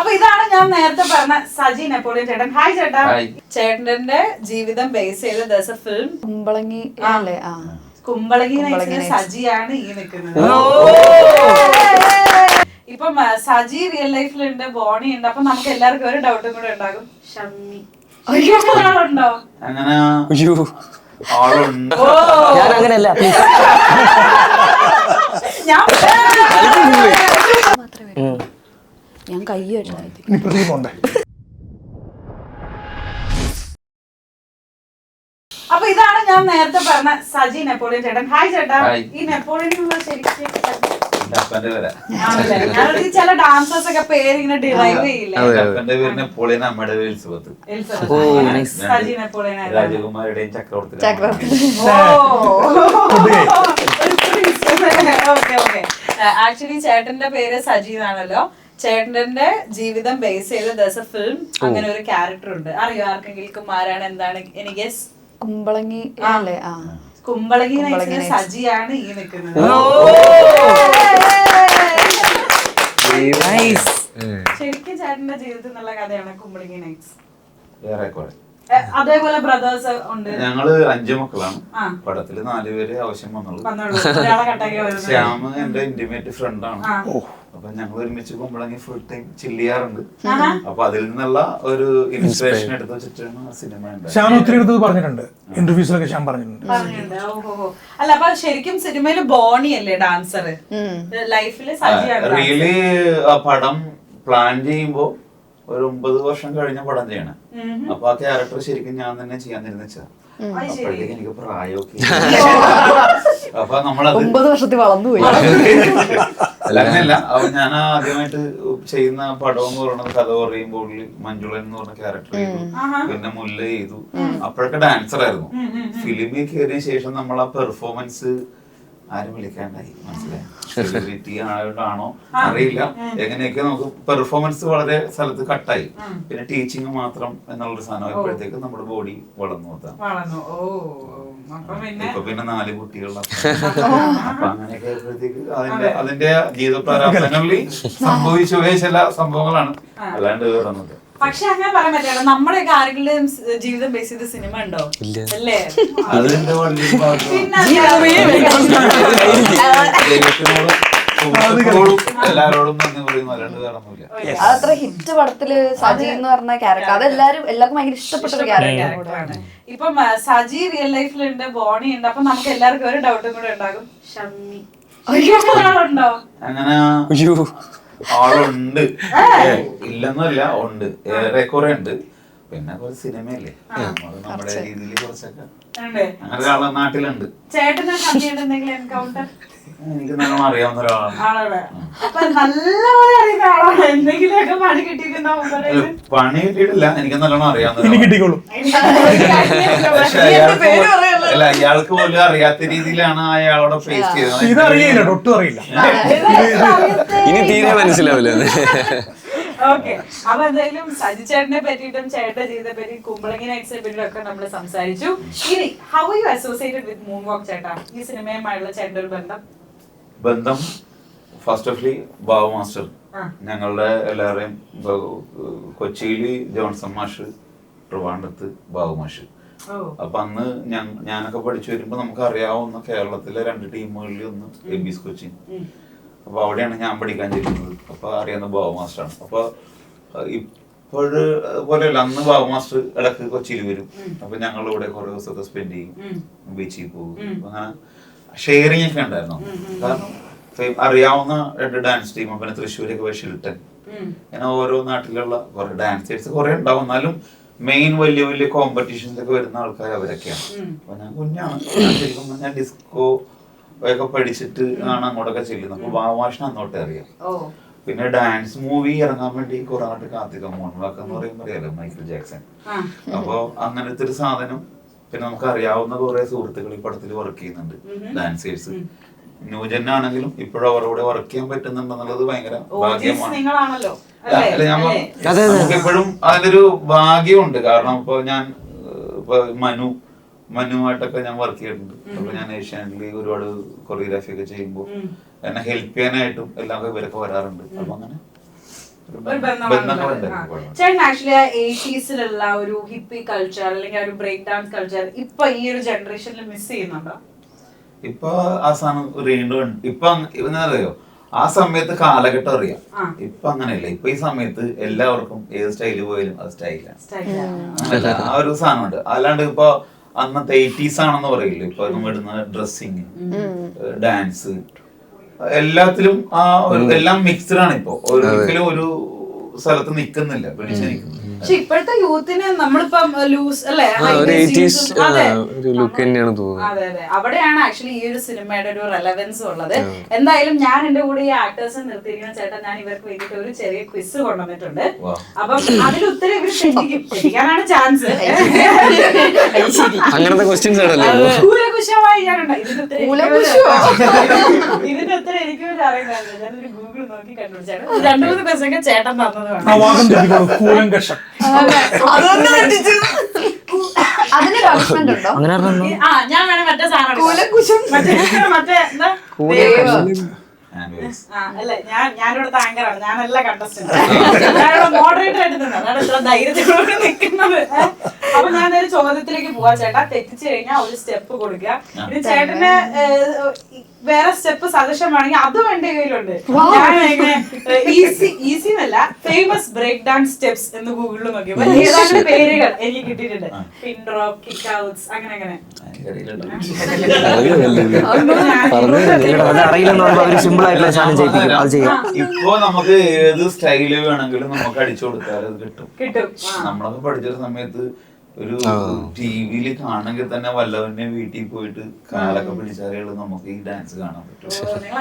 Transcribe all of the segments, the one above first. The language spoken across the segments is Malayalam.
അപ്പൊ ഇതാണ് ഞാൻ നേരത്തെ പറഞ്ഞ സജി നെപ്പോളിയൻ ചേട്ടൻ. ഹായ് ചേട്ടാ. ചേട്ടന്റെ ജീവിതം ബേസ് ചെയ്ത ഫിലിം കുമ്പളങ്ങി അല്ലേ? കുമ്പളങ്ങി സജിയാണ് ഈ നിൽക്കുന്നത്. ഇപ്പം സജി റിയൽ ലൈഫിലുണ്ട്, ബോണി ഉണ്ട്. അപ്പൊ നമുക്ക് എല്ലാവർക്കും ഒരു ഡൗട്ടും കൂടെ ഉണ്ടാകും, ഷമ്മി ആളുണ്ടോ? അങ്ങനെ ഞാൻ അങ്ങനെയല്ല. ഞാൻ കൈ വെച്ചു. അപ്പൊ ഇതാണ് ഞാൻ നേരത്തെ പറഞ്ഞ സജി നെപ്പോളിയൻ ചേട്ടൻ. ഹായ് ചേട്ടാ. ഈ നെപ്പോളിയൻ ശരിക്കും ചില ഡാൻസേഴ്സ് ഒക്കെ പേര് ഇങ്ങനെ ഡിറൈവ് ചെയ്യില്ലേ? സജി നെപ്പോളിയൻ രാജകുമാരുടെയും ചക്രവർത്തി. ആക്ച്വലി ചേട്ടന്റെ പേര് സജി എന്നാണല്ലോ. ചേട്ടന്റെ ജീവിതം ബേസ് ചെയ്ത ഫിലിം അങ്ങനെ ഒരു ക്യാരക്ടർ ഉണ്ട്. അറിയോ ആർക്കെങ്കിലും ആരാണ് എന്താണ്? എനിക്ക് കുമ്പളങ്ങി അല്ലേ? കുമ്പളങ്ങി സജിയാണ് ഈ നിൽക്കുന്നത്. ശരിക്കും ചേട്ടന്റെ ജീവിതത്തിൽ നിന്നുള്ള കഥയാണ് കുമ്പളങ്ങി നൈറ്റ്സ്. അതേപോലെ ബ്രദേഴ്സ് ഉണ്ട്. ഞങ്ങള് 5 മക്കളാണ്. പടത്തില് 4 പേര് ആവശ്യം വന്നുള്ളൂ. ശ്യാമ് എന്റെ ഇന്റിമേറ്റ് ഫ്രണ്ടാണ്. അപ്പൊ ഞങ്ങൾ ഒരുമിച്ച് കുമ്പളങ്ങി ഫുൾ ടൈം ചില്ല് ചെയ്യാറുണ്ട്. അപ്പൊ അതിൽ നിന്നുള്ള ഒരു ഇൻസ്പിറേഷൻ എടുത്ത് വെച്ചിട്ടാണ് സിനിമ. ശ്യാം ഒത്തിരി എടുത്ത് പറഞ്ഞിട്ടുണ്ട്, ഇന്റർവ്യൂസിലൊക്കെ ശ്യാം പറഞ്ഞിട്ടുണ്ട്. അല്ല അപ്പൊ ശരിക്കും സിനിമയില് ബോണി അല്ലേ ഡാൻസർ? ലൈഫില് റിയലി ആ പടം പ്ലാൻ ചെയ്യുമ്പോ ഒരു 9 വർഷം കഴിഞ്ഞ പടം ചെയ്യണം. അപ്പൊ ആ ക്യാരക്ടർ ശരിക്കും ഞാൻ തന്നെ ചെയ്യാൻ നിർമ്മിച്ച. അപ്പോഴത്തേക്ക് എനിക്ക് പ്രായമൊക്കെ അപ്പൊ നമ്മളത് 9 വർഷത്തിൽ വളർന്നുപോയി. അല്ല അങ്ങനെയല്ല. അപ്പൊ ഞാൻ ആദ്യമായിട്ട് ചെയ്യുന്ന പടം എന്ന് പറയുന്നത് കഥ പറയുമ്പോൾ മഞ്ജുളൻ എന്ന് പറഞ്ഞ ക്യാരക്ടർ ചെയ്തു, പിന്നെ മുല്ല ചെയ്തു. അപ്പോഴൊക്കെ ഡാൻസർ ആയിരുന്നു. ഫിലിമിൽ കയറിയ ശേഷം നമ്മൾ ആ പെർഫോമൻസ് ആരും വിളിക്കാണ്ടായി. മനസ്സിലായി? സെലിബ്രിറ്റി ആയതുകൊണ്ടാണോ അറിയില്ല, എങ്ങനെയൊക്കെ നമുക്ക് പെർഫോമൻസ് വളരെ സ്ഥലത്ത് കട്ടായി. പിന്നെ ടീച്ചിങ് മാത്രം എന്നുള്ളൊരു സാധനം ആയപ്പോഴത്തേക്ക് നമ്മുടെ ബോഡി വളർന്നു വത്താം. ഇപ്പൊ പിന്നെ 4 കുട്ടികളുടെ അപ്പൊ അങ്ങനെയൊക്കെ ആയപ്പോഴത്തേക്ക് അതിന്റെ ജീവിത പ്രാരാബ്ദങ്ങളിൽ സംഭവിച്ചു പോയ ചില സംഭവങ്ങളാണ്, അല്ലാണ്ട് വേറൊന്നത്. പക്ഷെ അങ്ങനെ പറയാൻ പറ്റില്ല. നമ്മുടെയൊക്കെ ആരെങ്കിലും ജീവിതം ബേസ് ചെയ്ത സിനിമ ഉണ്ടോ? അല്ലേ? അതിന്റെ എല്ലാരോടും നന്ദി പറയുന്നു, അല്ലാണ്ട് വേറൊന്നുമില്ല. അതത്ര ഹിറ്റ് പടത്തില് സജി എന്ന് പറഞ്ഞ ക്യാരക്ടർ എല്ലാവർക്കും ഭയങ്കര ഇഷ്ടപ്പെട്ട ഒരു ക്യാരക്ടറാണ്. ഇപ്പം സജി റിയൽ ലൈഫിലുണ്ട്, ബോണി ഉണ്ട്. അപ്പൊ നമുക്ക് എല്ലാവർക്കും ഒരു ഡൗട്ടും കൂടെ ഉണ്ടാകും, ഷമ്മി ആളുണ്ടോ? അങ്ങനെ ആളുണ്ട്, ഇല്ലെന്നല്ല, ഉണ്ട്, ഏറെക്കുറെ ഉണ്ട്. പിന്നെ കുറച്ച് സിനിമയല്ലേ, നമ്മുടെ രീതിയിൽ കുറച്ചൊക്കെ അങ്ങനെ ഒരാളെ നാട്ടിലുണ്ട്. ചേട്ടന് ഷമ്മിയുടെ എന്തെങ്കിലും എൻകൗണ്ടർ? എനിക്ക് നല്ലോണം അറിയാവുന്ന ഒരാളാണ്. എന്തെങ്കിലുമൊക്കെ പണി കിട്ടിയിട്ടുണ്ടോ? പണി കിട്ടിയിട്ടില്ല, എനിക്ക് നല്ലോണം അറിയാവുന്ന. പക്ഷെ അയാൾക്ക് പോലും അറിയാത്ത രീതിയിലാണ് അയാളോട് ഫേസ് ചെയ്തത്. ഇനി തീരെ മനസ്സിലാവില്ല. ഓക്കെ, അപ്പൊ എന്തായാലും സജി ചേട്ടനെ പറ്റിയിട്ടും ചേട്ടന്റെ ജീവിതത്തെ പറ്റി, കുമ്പളങ്ങി നൈറ്റ്സിനെ പറ്റിയിട്ടും ഒക്കെ നമ്മൾ സംസാരിച്ചു. ഇനി how you associated with moon വാക്ക് ചേട്ടാ? ഈ സിനിമയുമായുള്ള ചേട്ടന്റെ ഒരു ബന്ധം ഫസ്റ്റ് ഓഫ് ബാബു മാസ്റ്റർ, ഞങ്ങളുടെ എല്ലാവരെയും കൊച്ചിയില് ജോൺസൺ മാഷ്, ട്രിവാൻഡ്രത്ത് ബാബു മാഷ്. അപ്പൊ അന്ന് ഞാനൊക്കെ പഠിച്ചു വരുമ്പോ നമുക്ക് അറിയാവുന്ന കേരളത്തിലെ 2 ടീമുകളിൽ ഒന്ന് എബിസ് കൊച്ചിൻ. അപ്പൊ അവിടെയാണ് ഞാൻ പഠിക്കാൻ ചെല്ലുന്നത്. അപ്പൊ അറിയാവുന്ന ബാബു മാസ്റ്ററാണ്. അപ്പൊ പോലെയല്ല, അന്ന് ബാബു മാസ്റ്റർ ഇടക്ക് കൊച്ചിയിൽ വരും. അപ്പൊ ഞങ്ങൾ ഇവിടെ കുറെ ദിവസമൊക്കെ സ്പെൻഡ് ചെയ്യും, ബീച്ചിൽ പോകും. അങ്ങനെ ഷെയറിംഗ് ഒക്കെ ഉണ്ടായിരുന്നു. കാരണം അറിയാവുന്ന 2 ഡാൻസ് ടീം, പിന്നെ തൃശ്ശൂരൊക്കെ ഷിൽട്ടൻ, അങ്ങനെ ഓരോ നാട്ടിലുള്ള കുറെ ഡാൻസേഴ്സ് കുറെ ഉണ്ടാവും. എന്നാലും മെയിൻ വലിയ വലിയ കോമ്പറ്റീഷൻസിലൊക്കെ വരുന്ന ആൾക്കാർ അവരൊക്കെയാണ്. അപ്പൊ ഞാൻ കുഞ്ഞാണ്, ശരിക്കും ഞാൻ ഡിസ്കോ ഒക്കെ പഠിച്ചിട്ട് ആണ് അങ്ങോട്ടൊക്കെ ചെല്ലുന്നത്. അപ്പൊ ബാബുമാഷിനെ അന്നോട്ടേ അറിയാം. പിന്നെ ഡാൻസ് മൂവി ഇറങ്ങാൻ വേണ്ടി കുറെ നാട്ട് കാത്തിക്കാം, മോൺവാക്ക് എന്ന് പറയുമ്പോൾ അറിയാലോ, മൈക്കിൾ ജാക്സൺ. അപ്പൊ അങ്ങനത്തെ ഒരു സാധനം. പിന്നെ നമുക്ക് അറിയാവുന്ന കുറെ സുഹൃത്തുക്കൾ ഈ പടത്തിൽ വർക്ക് ചെയ്യുന്നുണ്ട്, ഡാൻസേഴ്സ്. ന്യൂജൻ ആണെങ്കിലും ഇപ്പോഴും അവരുടെ കൂടെ വർക്ക് ചെയ്യാൻ പറ്റുന്നുണ്ടെന്നുള്ളത് ഭയങ്കര ഭാഗ്യമാണ്. നമുക്ക് എപ്പോഴും അതിലൊരു ഭാഗ്യമുണ്ട്. കാരണം ഇപ്പൊ ഞാൻ മനുവായിട്ടൊക്കെ ഞാൻ വർക്ക് ചെയ്തിട്ടുണ്ട്. അപ്പൊ ഞാൻ ഏഷ്യാനെറ്റിൽ ഒരുപാട് കൊറിയോഗ്രാഫി ഒക്കെ ചെയ്യുമ്പോൾ എന്നെ ഹെൽപ്പ് ചെയ്യാനായിട്ടും എല്ലാം ഇവരൊക്കെ വരാറുണ്ട്. അപ്പൊ അങ്ങനെ ഒരു ബന്ധങ്ങളുണ്ട്. ചേട്ടൻ ആക്ച്വലി 80s ഒരു ഹിപ്പി കൾച്ചർ അല്ലെങ്കിൽ ഒരു ബ്രേക്ക് ഡാൻസ് കൾച്ചർ ഇപ്പൊ ഈ ഒരു ജനറേഷനിൽ മിസ് ചെയ്യുന്നുണ്ടോ? ഇപ്പൊ ആ സാധനം വീണ്ടും ഇപ്പൊ എന്താ അറിയോ, ആ സമയത്ത് കാലഘട്ടം അറിയാം. ഇപ്പൊ അങ്ങനെയല്ല. ഇപ്പൊ ഈ സമയത്ത് എല്ലാവർക്കും ഏത് സ്റ്റൈല് പോയാലും അത് സ്റ്റൈലാണ്. അങ്ങനല്ല, ആ ഒരു സാധനമുണ്ട്. അല്ലാണ്ട് ഇപ്പൊ അന്നത്തെ 80s ആണെന്ന് പറയില്ല. ഇപ്പൊ നമ്മൾ ഇടുന്ന ഡ്രസ്സിങ്, ഡാൻസ്, എല്ലാത്തിലും ആ ഒരു എല്ലാം മിക്സ്ഡ് ആണ്. ഇപ്പൊ ഒരിക്കലും ഒരു സ്ഥലത്ത് നിക്കുന്നില്ല, പിടിച്ചു നിൽക്കുന്നു. പക്ഷെ ഇപ്പോഴത്തെ യൂത്തിന് നമ്മളിപ്പം ലൂസ് അല്ലേ, ലുക്ക് തന്നെയാണ് തോന്നുന്നത്. അതെ അതെ, അവിടെയാണ് ആക്ച്വലി ഈ ഒരു സിനിമയുടെ ഒരു റെലവൻസ് ഉള്ളത്. എന്തായാലും ഞാൻ എന്റെ കൂടെ ഈ ആക്ടേഴ്സിനെ നിർത്തിയിരിക്കുന്ന ചേട്ടാ, ഞാൻ ഇവർക്ക് വേണ്ടിട്ട് ഒരു ചെറിയ ക്വിസ് കൊണ്ടുവന്നിട്ടുണ്ട്. അപ്പം അതിൽ ഉത്തരം ഇവർ ശരിക്കാനാണ് ചാൻസ്. അങ്ങനത്തെ ക്വസ്റ്റ്യൻസ് ആണല്ലോ. കൂലകുശമായി ഞാനുണ്ട്. ഇതിന്റെ ഉത്തരം എനിക്ക് അറിയുന്നതല്ല. ഞാനൊരു ഗൂഗിൾ നോക്കി കണ്ടുപിടിച്ചാണ്. 2-3 ക്വസ്റ്റ്യൻ ചേട്ടൻ തന്നതുമാണ്. അതിന് പണിഷ്മെന്റ് ഉണ്ടോ? ഞാൻ വേണം മറ്റേ സാധനം മറ്റേ എന്താ അല്ല, ഞാനിവിടെ ആങ്കറാണ്, ഞാനല്ല കണ്ടസ്റ്റന്റ്. ഞാനിവിടെ മോഡറേറ്റർ ആയിട്ട് നിന്നത്, അതാണ് ഇത്ര ധൈര്യത്തിലൂടെ നിൽക്കുന്നത്. അപ്പൊ ഞാനൊരു ചോദ്യത്തിലേക്ക് പോവാ ചേട്ടാ. തെറ്റിച്ചു കഴിഞ്ഞാൽ ഒരു സ്റ്റെപ്പ് കൊടുക്കുക. ഇത് ചേട്ടന് വേറെ സ്റ്റെപ്പ് സജഷൻ വേണമെങ്കിൽ അതും എന്റെ കയ്യിലുണ്ട്. ഞാൻ ഈസി എന്നല്ല, ഫേമസ് ബ്രേക്ക് ഡാൻസ് സ്റ്റെപ്സ് എന്ന് ഗൂഗിളിൽ നോക്കിയപ്പോ ഏതാണ്ട് പേരുകൾ എനിക്ക് കിട്ടിയിട്ടുണ്ട്. പിൻ ഡ്രോപ്പ്, കിക്ക് ഔട്ട്സ്, അങ്ങനെ അങ്ങനെ. ഇപ്പൊ നമുക്ക് ഏത് സ്റ്റൈല് വേണമെങ്കിലും നമുക്ക് അടിച്ചു കൊടുത്താൽ അത് കിട്ടും. നമ്മളൊക്കെ പഠിച്ച സമയത്ത് ഒരു ടിവിയിൽ കാണണമെങ്കിൽ തന്നെ വല്ലവന്റെ വീട്ടിൽ പോയിട്ട് കാലൊക്കെ പിടിച്ചാലേ നമുക്ക് ഈ ഡാൻസ് കാണാൻ പറ്റും. നമ്മൾ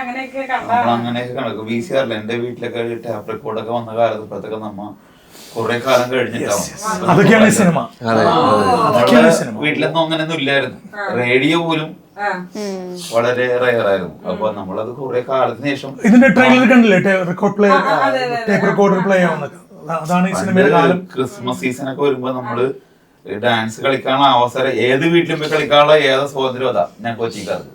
അങ്ങനെയൊക്കെ കണക്കും. VCR എന്റെ വീട്ടിലൊക്കെ ടാപ്പ് റെക്കോർഡൊക്കെ വന്ന കാലത്ത് ഇപ്പഴത്തൊക്കെ നമ്മ കുറെ കാലം കഴിഞ്ഞിട്ടാവും. വീട്ടിലൊന്നും അങ്ങനെയൊന്നും ഇല്ലായിരുന്നു. റേഡിയോ പോലും വളരെ റയർ ആയിരുന്നു. അപ്പൊ നമ്മളത് കുറെ കാലത്തിന് ശേഷം ഇതിന്റെ ട്രെയിലർ കണ്ടില്ലേ, ടേപ്പ് റെക്കോർഡർ പ്ലേ ആവുന്നത്. അതാണ് ഈ സിനിമയുടെ കാലം. ക്രിസ്മസ് സീസൺ ഒക്കെ വരുമ്പോ നമ്മള് ഡാൻസ് കളിക്കാനുള്ള അവസരം ഏത് വീട്ടിലും പോയി കളിക്കാനുള്ള ഏത് സ്വാതന്ത്ര്യം അതാ ഞാൻ കൊച്ചിക്കാർക്ക്.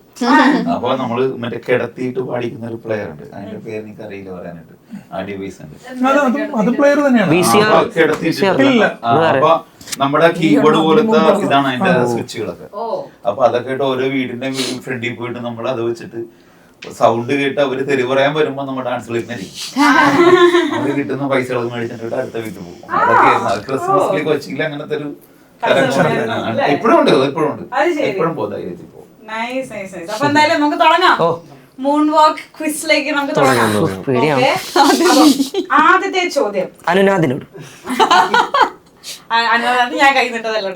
അപ്പൊ നമ്മള് മറ്റേ കിടത്തിയിട്ട് പാടിക്കുന്ന ഒരു പ്ലെയർ ഉണ്ട്, അതിന്റെ പേര് എനിക്ക് അറിയില്ല പറയാനായിട്ട്. ആ ഡിവൈസ് ഉണ്ട്, അത് പ്ലെയർ തന്നെയാണ്. അപ്പൊ നമ്മുടെ കീബോർഡ് പോലത്തെ ഇതാണ് അതിന്റെ സ്വിച്ചുകളൊക്കെ. അപ്പൊ അതൊക്കെ ആയിട്ട് ഓരോ വീടിന്റെ ഫ്രണ്ടിൽ പോയിട്ട് നമ്മൾ അത് വെച്ചിട്ട് സൗണ്ട് കേട്ട് അവര് തെറി പറയാൻ വരുമ്പോ നമ്മൾ ഡാൻസ് കളിക്കുന്നതായിരിക്കും. അവര് കിട്ടുന്ന പൈസകൾ മേടിച്ചിട്ട് അടുത്ത വീട്ടിൽ പോകും. അതൊക്കെ ക്രിസ്മസിൽ കൊച്ചിയിൽ അങ്ങനത്തെ ഒരു ഇപ്പോഴും ഉണ്ട്, എപ്പോഴും പോകും. അപ്പൊ എന്തായാലും നമുക്ക് തുടങ്ങാം. മൂൺ വാക്ക് ക്വിസിലേക്ക് നമുക്ക് തുടങ്ങാം. ആദ്യത്തെ ചോദ്യം അനുനാദിനോട്. അനുനാദ് ഞാൻ കൈന്നിട്ടതല്ലോ.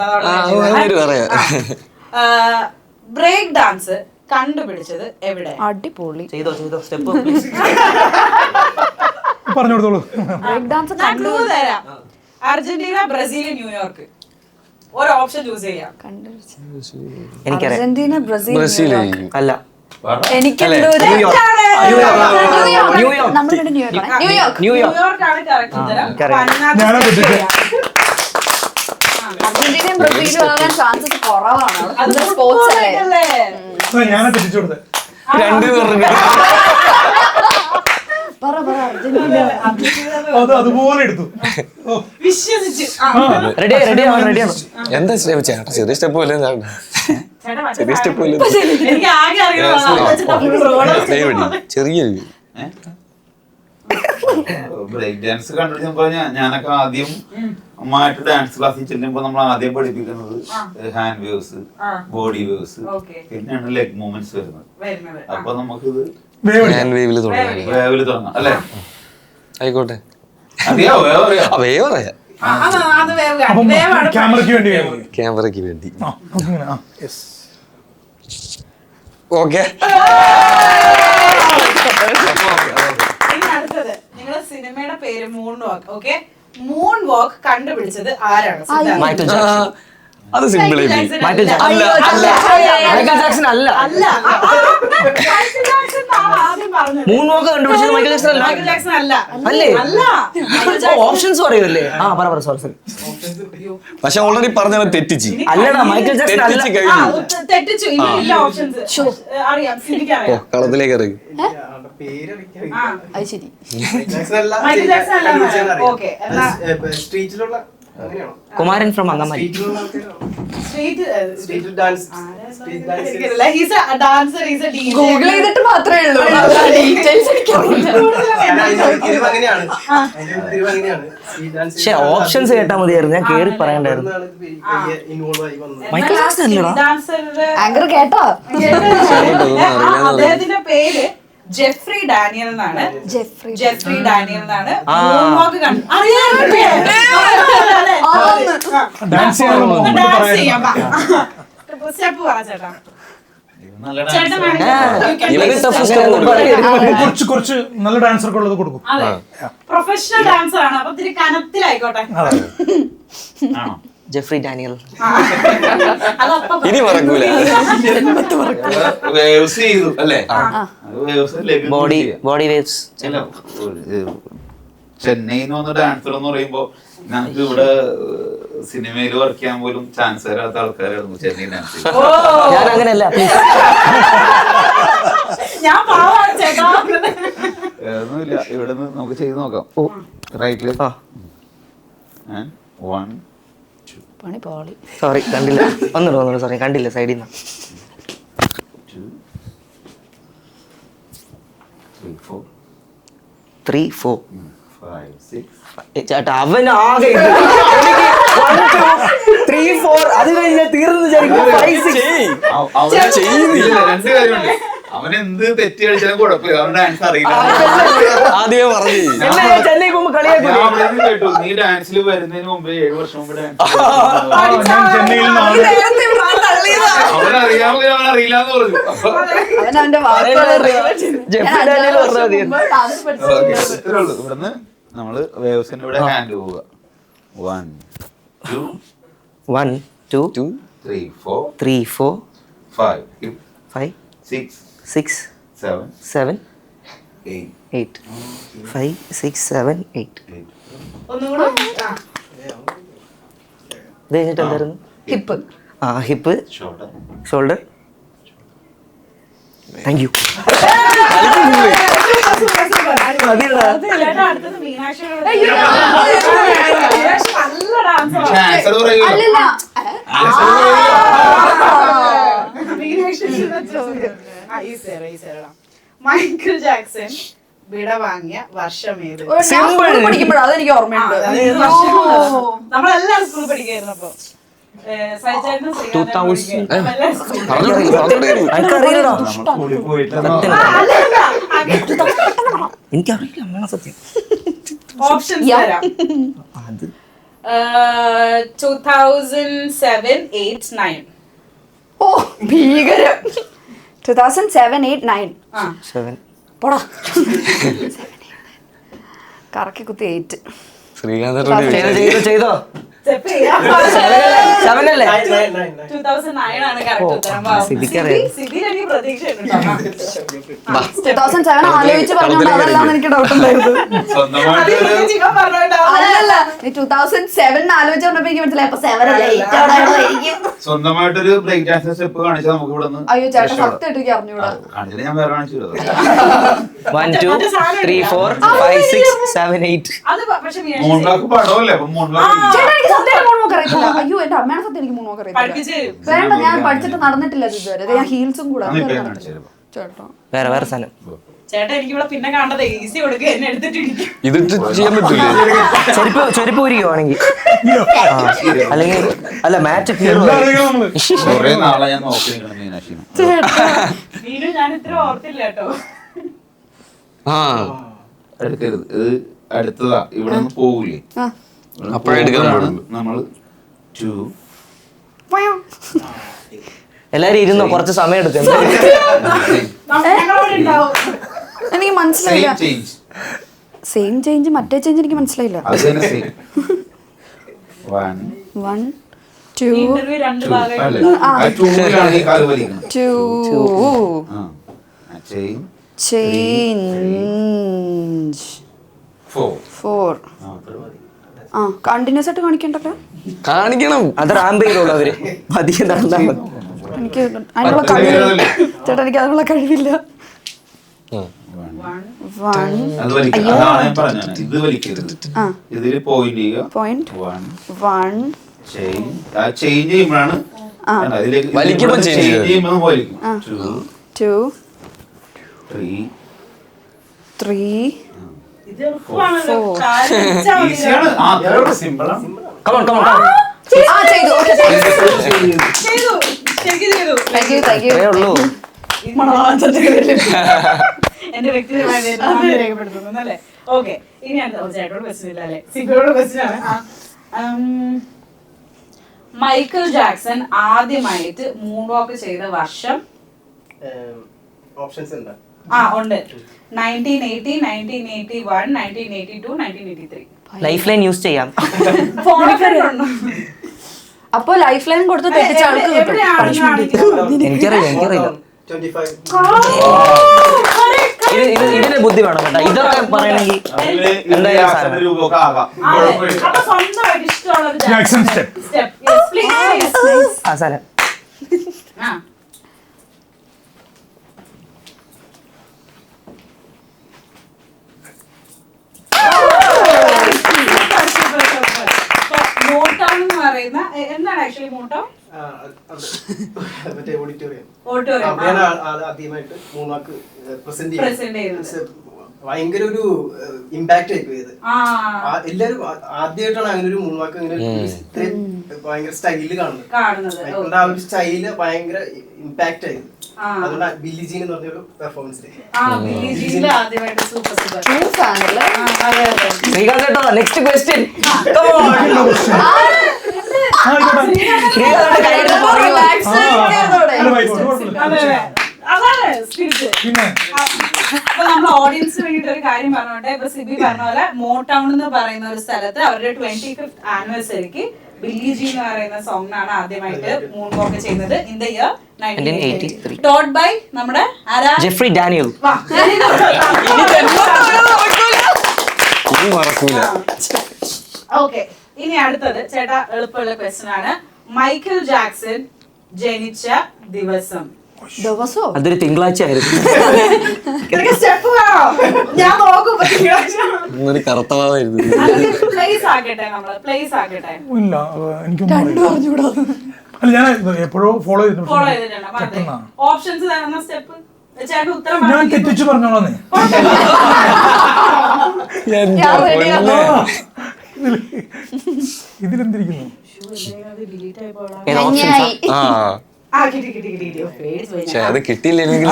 ബ്രേക്ക് ഡാൻസ് കണ്ടുപിടിച്ചത് എവിടെ? അടിപൊളി. ചെയ്തോ സ്റ്റെപ്പ് പറഞ്ഞു കൊടുത്തോളൂ. ബ്രേക്ക് ഡാൻസ് തരാം. Argentina, Brazil, New York. ഒരു ഓപ്ഷൻ ചൂസ് ചെയ്യാം. അർജന്റീന, ബ്രസീൽ അല്ല, എനിക്ക് ന്യൂയോർക്കാണ് കറക്റ്റ് ഉത്തരം. അർജന്റീനയും ബ്രസീലും ആകാൻ ചാൻസസ് കുറവാണ്. അത് സ്പോർട്സ് അല്ലേ? ഞാനാ തെറ്റിച്ചു കൊടുത്തത്. അതുപോലെ എടുത്തു. വിശ്വസിച്ച് എന്താ ചേട്ടാ ചെറിയ സ്റ്റെപ്പ് പോലെ ചെറിയ സ്റ്റെപ്പ് പോലെ എനിക്ക് ആകെ അറിയാം. ചെറിയൊരു ബ്രേക്ക് ഡാൻസ് കണ്ടുപിടിച്ചപ്പോ ഞാനൊക്കെ ആദ്യം അമ്മമായിട്ട് ഡാൻസ് ക്ലാസ്സിൽ ചെല്ലുമ്പോ നമ്മൾ ആദ്യം പഠിപ്പിക്കുന്നത് ഹാൻഡ് വേവ്സ്, ബോഡി വേവ്സ്, പിന്നെയാണ് ലെഗ് മൂവ്മെന്റ്സ് വരുന്നത്. അപ്പൊ നമുക്കിത് വേവില് തുടങ്ങാം അല്ലേ? ആയിക്കോട്ടെ. അറിയാവോ? ക്യാമറയ്ക്ക് വേണ്ടി ഓക്കെ. അടുത്തത് നിങ്ങളുടെ സിനിമയുടെ പേര് മൂൺ വാക്ക്. ഓക്കെ, മൂൺ വാക്ക് കണ്ടുപിടിച്ചത് ആരാണ്? Michael Jackson. അത് സിമ്പിൾ. മൈക്കിൾ ജാക്സൺ അല്ല. മൂൺ വാക്ക് കണ്ടുപിടിച്ചത് മൈക്കിൾ ജാക്സൺ അല്ല. മൈക്കിൾ ജാക്സൺ അല്ല. അല്ലേ? ഓപ്ഷൻസ് പറയൂല്ലേ? സോറി. പക്ഷെ ഓൾറെഡി പറഞ്ഞവൻ തെറ്റിച്ച്. അല്ലടാ, മൈക്കിൾ ജാക്സൺ തെറ്റിച്ചു. ഇല്ല ഓപ്ഷൻസ് അറിയാം. കളത്തിലേക്ക് ഇറങ്ങി. അത് ശരി. മൈക്കിൾ ജാക്സൺ അല്ല. ഓക്കെ എന്നാ സ്ട്രീറ്റിലുള്ള അങ്ങനെയാണോ? Kumaran from Angamaly. Street dance he's A dancer, he's A DJ. Google ചെയ്തിട്ട് മാത്രമേ ഉള്ളൂ, ഡീറ്റെയിൽസ് എനിക്കറിയില്ല. അങ്ങനെയാണ് അങ്ങനെയാണ് സ്ട്രീറ്റ് ഡാൻസ്. പക്ഷെ ഓപ്ഷൻസ് കേട്ടാ മതിയായിരുന്നു, ഞാൻ കേറി പറയണ്ടായിരുന്നു. ഇൻവോൾവ് ആയി വന്നത് മൈക്കിൾ ജാക്സൺ അല്ലടാ. ഡാൻസറുടെ ആങ്കർ കേട്ടോ? അദ്ദേഹത്തിന്റെ പേര് ജെഫ്രി ഡാനിയൽ എന്നാണ്. ജെഫ്രി ഡാനിയൽ എന്നാണ്. Moonwalk അറിയാറില്ലേ? ഡാൻസ് ചെയ്യാൻ ഡാൻസ് ചെയ്യാം. സ്റ്റെപ്പ് പറ ചേട്ടാ. നല്ല ചേട്ടൻ ഇവന് tough വേണമെങ്കിൽ step ഒന്നും പറയാൻ. കുറച്ച് നല്ല ഡാൻസർക്ക് ഉള്ളത് കൊടുക്കും. അതെ, പ്രൊഫഷണൽ ഡാൻസർ ആണ്. അപ്പൊ ഇത്തിരി കനത്തിലായിക്കോട്ടെ. ആണോ? Jeffrey Daniel. അതപ്പൊ ഇനി മറക്കൂല. വേവ്സ് ചെയ്തു അല്ലേ? Waves body waves. ചെന്നൈയിൽ നിന്ന് വന്ന ഡാൻസർ എന്ന് പറയുമ്പോ ഞങ്ങൾക്ക് ഇവിടെ സിനിമയിൽ വർക്ക് ചെയ്യാൻ പോലും ചാൻസ് തരാത്ത ആൾക്കാരായിരുന്നു ചെന്നൈ ഡാൻസ്. ഞാൻ അങ്ങനെയല്ല. ഞാൻ പാവാണ് ചേട്ടാ. ഒന്നുമില്ല, ഇവിടെ നിന്ന് നമുക്ക് ചെയ്ത് നോക്കാം. റൈറ്റില് 1 പണി പോളി. സോറി കണ്ടില്ല. ഒന്നുകൂടെ സോറി കണ്ടില്ല സൈഡിൽ നിന്ന്. 2 3 4 3 4. 5 6 ചേട്ടാ അവൻ ആകെ 3 4 അത് കഴിഞ്ഞാൽ തീർന്നു വിചാരിക്കും. 5 6. രണ്ട് കാര്യമുണ്ട്. അവനെന്ത് തെറ്റി കളിച്ചാലും കുഴപ്പമില്ല, അവൻ ഡാൻസ് അറിയില്ല. ആദ്യമേ പറഞ്ഞു. ചെന്നൈ പോകുമ്പോ കളിയാക്കി. ഞാൻ അവിടെ നിന്ന് കേട്ടു, നീ ഡാൻസിൽ വരുന്നതിന് മുമ്പേ 7 വർഷം മുമ്പ് ഡാൻസ് ഞാൻ ചെന്നൈയിൽ നിന്ന് അവനറിയാമെങ്കിൽ അവൻ അറിയില്ല എന്ന് പറഞ്ഞു. അപ്പൊ അവൻ അവന്റെ ജെഫ്രി ഡാനിയൽ പറഞ്ഞാൽ മതി. ഇത്രേ ഉള്ളൂ. ഇവിടുന്ന് നമ്മള് വേവ്സിന്റെ ഇവിടെ ഹാൻഡ് പോവുക. 1 2 1 2 3 4 3 4 5 5 6 6 7 7 8 8 5 6 7 8. ഒന്നുകൂടെ ഇത് കഴിഞ്ഞിട്ട് എന്തായിരുന്നു? ഹിപ്പ്. ആ hip, shoulder shoulder. Thank you. ചേട്ടാ അടുത്തത് മീനാക്ഷിയോട്. മീനാക്ഷി നല്ല ഡാൻസറാണ്. ആൻസർ പറയൂ. അല്ലല്ല, മൈക്കിൾ ജാക്സൺ വിട വാങ്ങിയ വർഷം ഏത്? സ്കൂളിൽ പഠിക്കുമ്പോഴാ, അതെനിക്ക് ഓർമ്മയുണ്ട്. നമ്മളെല്ലാം സ്കൂളിൽ പഠിക്കായിരുന്നു. അപ്പൊ സൈചേട്ടനും 2000. പറഞ്ഞോളൂ. സ്കൂളിൽ പോയിട്ടാണോ? എനിക്കറിയില്ല അമ്മ സത്യം. ഓപ്ഷൻസ് തരാം. 2007, 8, 9. ഓ ഭീകരം. 2007, 8, 9. 7. പോടാ. കറക്കി കുത്തി 8. ശ്രീകാന്ത് ചെയ്തോ? സ്റ്റെപ്പ് ചെയ്യാം. 7 അല്ലേ? 2009 ആണ് കറക്റ്റ് ഉത്തരം. Wow. സിദ്ദിഖറിയാം. സിദ്ദിഖ് എനിക്ക് പ്രതീക്ഷയുണ്ട്. 2007 ആലോചിച്ച് പറഞ്ഞോണ്ട് അതല്ലാന്ന് എനിക്ക് ഡൗട്ട് ഉണ്ടായിരുന്നു. അല്ലല്ല, 2007 ആലോചിച്ച് പറഞ്ഞപ്പോ എനിക്ക് മനസ്സിലായി. അപ്പൊ 7 അല്ലേ 8 അവിടെ ആയിരിക്കും. സ്വന്തമായിട്ടൊരു ബ്രേക്ക് ഡാൻസ് സ്റ്റെപ്പ് കാണിച്ചാൽ നമുക്ക് ഇവിടെ നിന്ന് അയ്യോ ചേട്ടാ സത്യമായിട്ട് എനിക്ക് അറിഞ്ഞൂടാ. കാണിച്ചിട്ട് ഞാൻ വേറെ കാണിച്ചു തരാം. 1 2 3 4 5 6 7 8. അത് പക്ഷെ മൂൺവാക്ക് പടമല്ലേ? അപ്പൊ മൂൺവാക്ക് ചേട്ടാ എനിക്ക് സത്യം മൂന്ന് നോക്ക് അറിയത്തില്ല. അയ്യോ എന്റെ അമ്മയാണ് സത്യം എനിക്ക് മൂന്ന് നോക്ക് അറിയത്തില്ല. പഠിപ്പിച്ച് വേണ്ട, ഞാൻ പഠിച്ചിട്ട് നടന്നിട്ടില്ല അത് ഇതുവരെ. ഞാൻ ഹീൽസും കൂടെ ചേട്ടാ. വേറെ സാധനം. ചേട്ടാ എനിക്ക് ഇവിടെ പിന്നെ കാണേണ്ടത് ഈസി കൊടുക്കുക, എന്നെ എടുത്തിട്ടിരിക്കും. ഇതിട്ട് ചെയ്യാൻ പറ്റൂലേ? ചെരുപ്പ് ഊരിക്കുവാണെങ്കിൽ അല്ലെങ്കിൽ അല്ല മാച്ച് കുറെ നാളെ ഞാൻ നോക്കി നിൽക്കണം മീനാക്ഷിനെ. വീണ്ടും ഞാൻ ഇത്ര ഓർത്തില്ല കേട്ടോ. ആ എടുക്കരുത്, ഇത് അടുത്തതാ. ഇവിടെ നിന്ന് പോകൂലേ? അപ്പോഴേ എടുക്കാൻ പാടുള്ളൂ. നമ്മള് 2 എല്ലാരും ഇരുന്നോ, കുറച്ച് സമയം എടുക്കും. ഞങ്ങളോട് ഉണ്ടാവും. എനിക്ക് മനസ്സിലായില്ല. ചേഞ്ച്. സെയിം ചേഞ്ച് മറ്റേ ചേഞ്ച് എനിക്ക് മനസ്സിലായില്ല. അത് തന്നെ സെയിം. 1 1 2 ഇന്റർവ്യൂ രണ്ട് ഭാഗമായിട്ട് അല്ലേ? ആ 2 ഈ കാല് വലിക്കണം. 2 ചേഞ്ച്. ചേഞ്ച് 4. 4. ആ കണ്ടിന്യൂസ് ആയിട്ട് കാണിക്കണ്ടല്ലോ. കാണിക്കണം. അത് റാമ്പ് ചെയ്തോളൂ അവര്. പതിയെ നടന്നാ മതി. എനിക്ക് അതിനുള്ള കഴിവില്ല ചേട്ടാ, എനിക്ക് അതിനുള്ള കഴിവില്ല. വൺ അത് വലിക്കുക. അതാണ് ഞാൻ പറഞ്ഞത്. ഇത് വലിക്കരുത്. ഇതിൽ പോയിന്റ് ചെയ്യുക. പോയിന്റ് 1 വൺ ചേഞ്ച് ചെയ്യുമ്പോഴാണ് ഇതിലേക്ക് വലിക്കുമ്പോൾ change ചേഞ്ച് ചെയ്യും. ചെയ്യുമ്പോൾ വലിക്കും. 2 ടു 3 ത്രീ ഇത് എളുപ്പമാണല്ലോ. കാര്യം വെച്ചാ മതി. ഈസിയാണ്. സിമ്പിൾ ആണ്. കമോൺ കമോൺ ആ ചെയ്തു ഓക്കെ ചെയ്തു ശരിക്കും ചെയ്തു. താങ്ക് യു ഉള്ളൂ. എന്റെ വ്യക്തിപരമായ നന്ദി രേഖപ്പെടുത്തുന്നു അല്ലേ. ഓക്കെ, ഇനി ചേട്ടോട് ക്വസ്റ്റ്യൻ ഇല്ല അല്ലേ, സിബിയോട് ക്വസ്റ്റ്യൻ ആണ്. മൈക്കിൾ ജാക്സൺ ആദ്യമായിട്ട് മൂൺ വാക്ക് ചെയ്ത വർഷം ഓപ്ഷൻസ് എന്താ? ഉണ്ട്. 1980, 1981, 1982, 1983. ലൈഫ് ലൈൻ യൂസ് ചെയ്യാം. ഫോണൊക്കെയുണ്ടോ? അപ്പൊ ലൈഫ് ലൈൻ കൊടുത്ത് തെറ്റിച്ച ആൾക്ക് കിട്ടും. എനിക്കറിയില്ല 25. ഇതിന് ബുദ്ധി വേണം കേട്ടോ. ഇതൊക്കെ പറയണമെങ്കിൽ ഇതില് രൂപമൊക്കെ ആകാം. കുഴപ്പമില്ല. അപ്പൊ സ്വന്തമായിട്ട് ഇഷ്ടമുള്ള ഒരു Jackson step. ആ സ്ഥലം മോട്ടൗൺ എന്ന് പറയുന്ന എന്താണ് ആക്ച്വലി മോട്ടൗൺ? മറ്റേ ഓഡിറ്റോറിയം. ഓഡിറ്റോറിയം. അവിടെയാണ് ആദ്യമായിട്ട് മൂന്നാക്ക് Present പ്രസന്റ് ചെയ്യുന്നത്. ഭയങ്കര ഒരു ഇമ്പാക്ട് ആയിപ്പോയി ഇത്. എല്ലാരും ആദ്യമായിട്ടാണ് അങ്ങനെ ഒരു മൂന്നാക്ക് അങ്ങനെ ഇത്രയും ഭയങ്കര സ്റ്റൈലില് കാണുന്നത്. മൈക്കിളിന്റെ ആ ഒരു സ്റ്റൈല് ഭയങ്കര ഇമ്പാക്ട് ആയി. അതുകൊണ്ട് ബില്ലി ജീൻ എന്ന് പറഞ്ഞൊരു പെർഫോമൻസിൽ ആദ്യമായിട്ട് സൂപ്പർ സൂപ്പർ. ആണല്ലേ അതെ അതെ. ശ്രീകാന്ത് കേട്ടോ. Next question. അതാണ് സ്പിരിറ്റ്. അപ്പൊ നമ്മൾ ഓഡിയൻസിന് വേണ്ടിട്ട് ഒരു കാര്യം പറഞ്ഞോട്ടെ. ഇപ്പൊ സിബി പറഞ്ഞ പോലെ മോട്ടൗൺ എന്ന് പറയുന്ന ഒരു സ്ഥലത്ത് അവരുടെ 25th ആനിവേഴ്സറിക്ക് ബില്ലി ജി എന്ന് പറയുന്ന സോങ്ങിനാണ് ആദ്യമായിട്ട് മൂൺ വാക്ക് ചെയ്യുന്നത്. In the year 1983. Taught by നമ്മുടെ ജെഫ്രി ഡാനിയൽ. മറക്കൂല. ഓക്കെ, ഇനി അടുത്തത് ചേട്ടാ എളുപ്പമുള്ള ക്വസ്റ്റ്യൻ ആണ്. മൈക്കിൾ ജാക്സൺ ജനിച്ച ദിവസം. ദിവസോ അതൊരു തിങ്കളാഴ്ച ആയിരുന്നു. സ്റ്റെപ്പ് വേണോ? ഞാൻ നോക്കും. ഇന്നൊരു കറുത്തവായിരുന്നു. പ്ലേസ് ആക്കട്ടെ, നമ്മള് പ്ലേസ് ആക്കട്ടെ. ഇല്ല എനിക്കൊന്നും അറിയില്ല. അല്ല ഞാൻ എപ്പോഴോ ഫോളോ ചെയ്തിട്ടുണ്ട്. ഫോളോ ചെയ്തിട്ടുണ്ട്. ഓപ്ഷൻസ് തരുന്ന സ്റ്റെപ്പ് ചേട്ടൻ ഉത്തരം ഞാൻ തെറ്റിച്ച് പറഞ്ഞോളാന്നേ. ഇതിലെന്തിരിക്കുന്നു? അത് കിട്ടിയില്ലെങ്കിൽ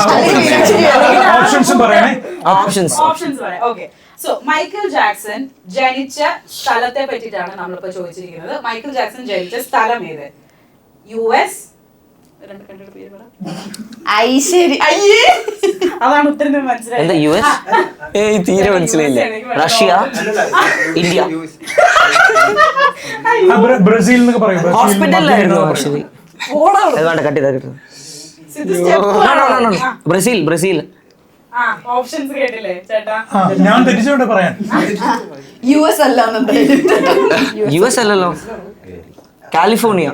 ഓപ്ഷൻസും പറയണേ. ഓപ്ഷൻസ് പറയാം. ഓക്കെ, സോ മൈക്കിൾ ജാക്സൺ ജനിച്ച സ്ഥലത്തെ പറ്റിയിട്ടാണ് നമ്മളിപ്പോ ചോദിച്ചിരിക്കുന്നത്. മൈക്കിൾ ജാക്സൺ ജനിച്ച സ്ഥലം ഏത്? US. അതാണ് ഉത്തരം മനസ്സിലായത്. US? ഏയ് തീരെ മനസ്സിലായില്ല. Russia, India. ബ്രസീൽ എന്നൊക്കെ പറയും. ഹോസ്പിറ്റലിലായിരുന്നു ആക്ച്വലി. ഏതാണ്ട് കട്ടി തരുന്നത്. Brazil Brazil. ഓപ്ഷൻസ് കേട്ടില്ലേ ചേട്ടാ? ഞാൻ തെറ്റിച്ചോട്ടെ പറയാൻ. US അല്ല. US അല്ലല്ലോ, കാലിഫോർണിയ.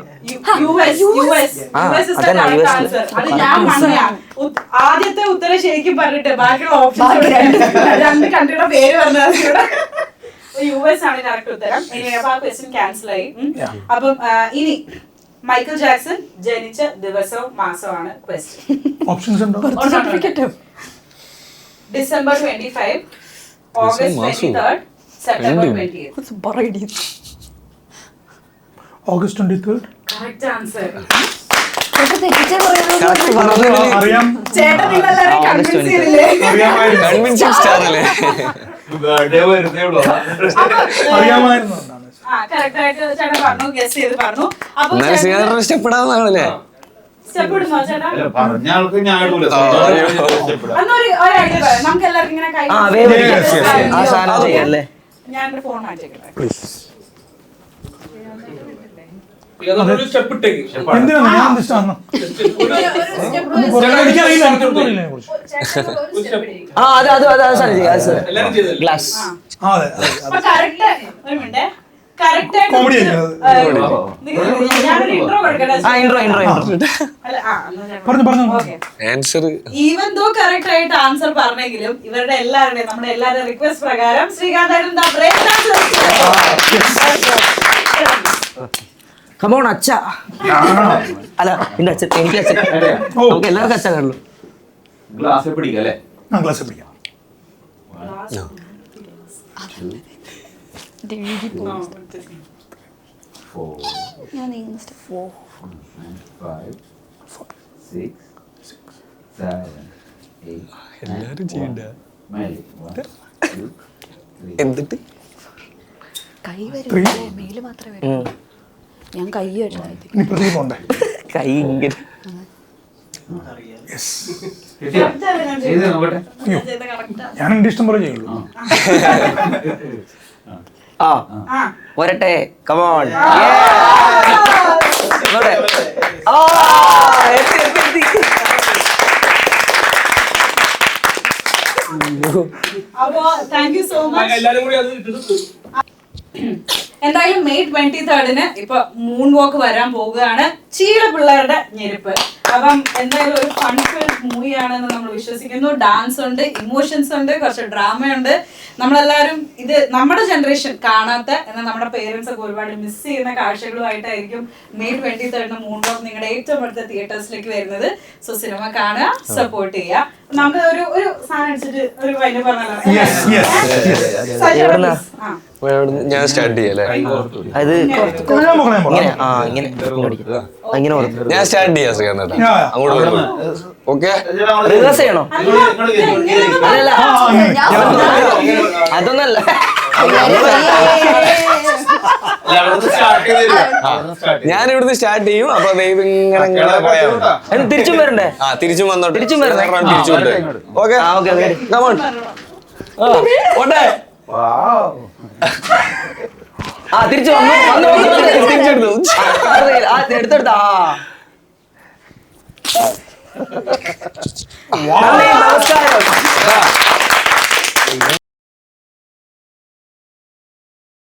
ആദ്യത്തെ ഉത്തരം ശരിക്കും പറഞ്ഞിട്ട് ബാക്കിയുള്ള ഓപ്ഷൻസ് രണ്ട് കൺട്രിയുടെ പേര് പറഞ്ഞത്. US ആണ് കറക്റ്റ് ഉത്തരം. ഇനി അപ്പൊ ആ ക്വസ്റ്റ്യൻ ക്യാൻസൽ ആയി. അപ്പം ഇനി മൈക്കിൾ ജാക്സൺ ജനിച്ച ദിവസവും മാസമാണ് ക്വസ്റ്റ്യൻ. ഓപ്ഷൻസ് ഉണ്ടോ? December 25, August 23rd, September 28th. August 23rd. Correct answer. അറിയാം. ചേട്ടൻ നിങ്ങളെല്ലാവരും കൺവിൻസ് ചെയ്തില്ലേ? കൺവിൻസിംഗ് സ്റ്റാർ അല്ലേ? അറിയാമായിരുന്നു. കറക്റ്റ് ആയിട്ട് ചേട്ടൻ പറഞ്ഞു, ഗസ് ചെയ്ത് പറഞ്ഞു. അപ്പൊ എന്നാലും ശ്രീകാന്ത് സ്റ്റെപ്പ് ഇടാന്നാണല്ലേ? സ്റ്റെപ്പ് ഇടുന്നോ ചേട്ടാ? പറഞ്ഞ ആൾക്ക് ഞാൻ ഇടൂല. അന്നൊരു ഐഡിയ പറയാം. നമുക്ക് എല്ലാവർക്കും ഇങ്ങനെ കൈ ആ സാധനം ചെയ്യല്ലേ. ഞാനൊരു ഫോൺ മാറ്റിക്കട്ടെ. എന്തിനാണ് ഞാൻ എനിക്കറിയില്ല. ഗ്ലാസ്. അതെ കറക്റ്റ് ഒരു മിനിറ്റ്. കറക്റ്റ് ആയിട്ട് കോമഡി ആയിരിക്കും ഞാനൊരു intro കൊടുക്കട്ടെ? intro. അല്ല, പറഞ്ഞു okay. Answer even though correct ആയിട്ട് ആൻസർ പറഞ്ഞെങ്കിലും ഇവരുടെ എല്ലാവരുടെയും നമ്മുടെ എല്ലാവരുടെയും റിക്വസ്റ്റ് പ്രകാരം ശ്രീകാന്ത് കമോൺ അച്ഛ അല്ല എന്റെ അച്ഛൻ എനിക്ക് അച്ഛൻ നമുക്ക് എല്ലാവർക്കും അച്ഛൻ കാണുള്ളൂ. ഗ്ലാസ് പിടിക്കാം അല്ലേ? ആ ക്ലാസ് പിടിക്കാം. ഞാൻ നീങ്ങുന്ന step. 5 6 7 8 എല്ലാരും ചെയ്യണ്ട എന്നിട്ട് കൈ വരും മേല് മാത്രമേ വരൂ. ഞാൻ കൈ വെച്ചാൽ ഇനി പ്രതീപ് പോണ്ടേ? കൈ ഇങ്ങനെ യെസ്. ചെയ്ത് നോക്കട്ടെ. അയ്യോ ഞാൻ എന്റെ ഇഷ്ടം പോലെ ചെയ്യുള്ളൂ. വരട്ടെ കമോൺ അപ്പോ താങ്ക് യു സോ മച്ച്. എന്തായാലും മെയ് 23 ഇപ്പൊ മൂൺ വാക്ക് വരാൻ പോവുകയാണ്. ചീള പിള്ളേരുടെ ഞെരുപ്പ്. അപ്പം എന്തായാലും ഒരു ഫൺ ഫിൽഡ് മൂവിയാണെന്ന് നമ്മൾ വിശ്വസിക്കുന്നു. ഡാൻസ് ഉണ്ട്, ഇമോഷൻസ് ഉണ്ട്, കുറച്ച് ഡ്രാമ ഉണ്ട്. നമ്മളെല്ലാവരും ഇത് നമ്മുടെ ജനറേഷൻ കാണാത്ത എന്നാൽ നമ്മുടെ പേരൻസ് ഒക്കെ ഒരുപാട് മിസ് ചെയ്യുന്ന കാഴ്ചകളുമായിട്ടായിരിക്കും മെയ് 23 മൂൺ വാക്ക് നിങ്ങളുടെ ഏറ്റവും അടുത്ത തിയേറ്റേഴ്സിലേക്ക് വരുന്നത്. സോ സിനിമ കാണുക, സപ്പോർട്ട് ചെയ്യുക. നമുക്ക് ഒരു സാധനം അടിച്ചിട്ട് ഒരു വലിയ പറഞ്ഞല്ലോ. ഞാൻ സ്റ്റാർട്ട് ചെയ്യല്ലേ? അത് ഞാൻ പോകണം, ഞാൻ പോകണം. ഇങ്ങനെ ഇങ്ങനെ ഇങ്ങനെ കൊടുത്തു. ഞാൻ സ്റ്റാർട്ട് ചെയ്യാം ശ്രീകാന്ത്. അങ്ങോട്ട് ഓക്കെ. റിവേഴ്സ് ചെയ്യണോ? അല്ലല്ല അതൊന്നല്ല. ഞാൻ ഇവിടുന്ന് സ്റ്റാർട്ട് ചെയ്യും. അപ്പൊ ദൈവം ഇങ്ങനെ പോയാൽ മതി. തിരിച്ചും വരണ്ടേ? തിരിച്ചും വന്നോട്ടെ. തിരിച്ചും വരണേ? തിരിച്ചുണ്ട്. Okay okay come on. ഓട്ടെ. തിരിച്ചു വന്നു തിരിച്ചെടുത്തു. എടുത്തെടുത്താ. നമസ്കാരം.